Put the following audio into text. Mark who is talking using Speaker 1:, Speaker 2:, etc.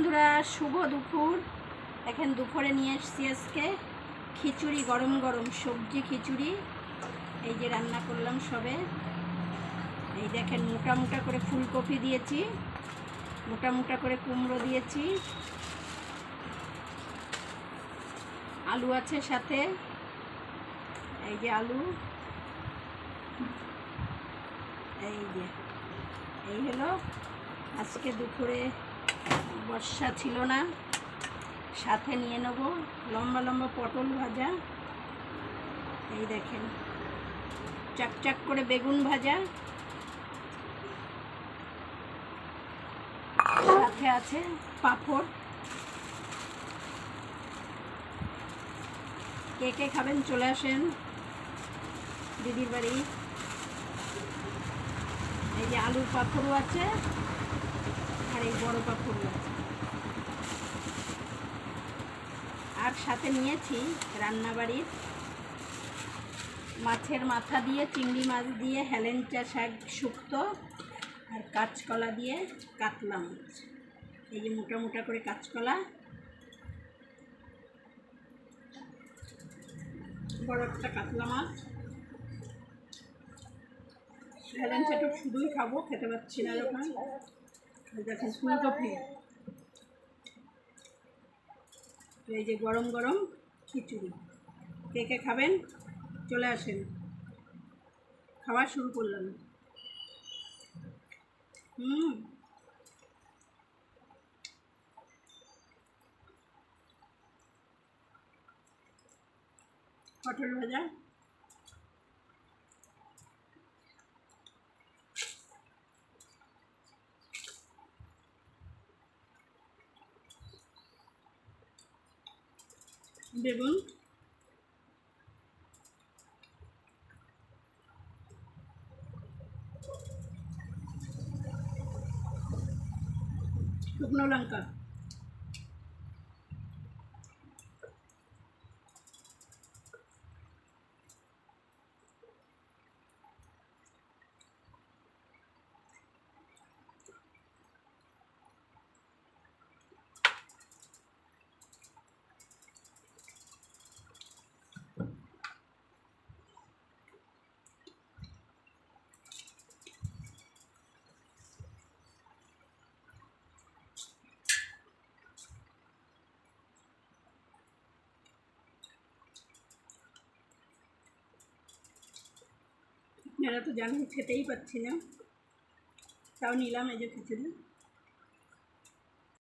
Speaker 1: বন্ধুরা, শুভ দুপুর। এখন দুপুরে নিয়ে এসেছি আজকে খিচুড়ি, গরম গরম সবজি খিচুড়ি। এই যে রান্না করলাম সবে। এই দেখেন, মোটা মোটা করে ফুলকপি দিয়েছি, মোটা মোটা করে কুমড়ো দিয়েছি, আলু আছে সাথে। এই যে আলু, এই হলো আজকে দুপুরে। বর্ষা ছিল না, সাথে নিয়ে নেব লম্বা লম্বা পটল ভাজা। এই দেখেন, চাকচাক করে বেগুন ভাজা, সাথে আছে পাঁপড়। কে কে খাবেন চলে আসেন দিদির বাড়ি। এই যে আলুর পাঁপড়ও আছে, আর এই বড় পাঁপড়ও আছে। আর সাথে নিয়েছি রান্নাবাড়ির মাছের মাথা দিয়ে, চিংড়ি মাছ দিয়ে হেলেঞ্চা শাক শুক্তো, আর কাঁচকলা দিয়ে কাতলা মাছ। এই যে মোটা মোটা করে কাঁচকলা, বড় একটা কাতলা মাছ। হেলেঞ্চাটা শুধুই খাবো, খেতে পাচ্ছি না যখন। দেখেন ফুলকপি। এই যে গরম গরম খিচুড়ি। কে কে খাবেন চলে আসেন। খাওয়া শুরু করলাম। পটল ভাজা, বেগুন, শুকনো লঙ্কা, আপনারা তো জানেন খেতেই পাচ্ছি না, তাও নিলাম এই যে খিচুড়ি।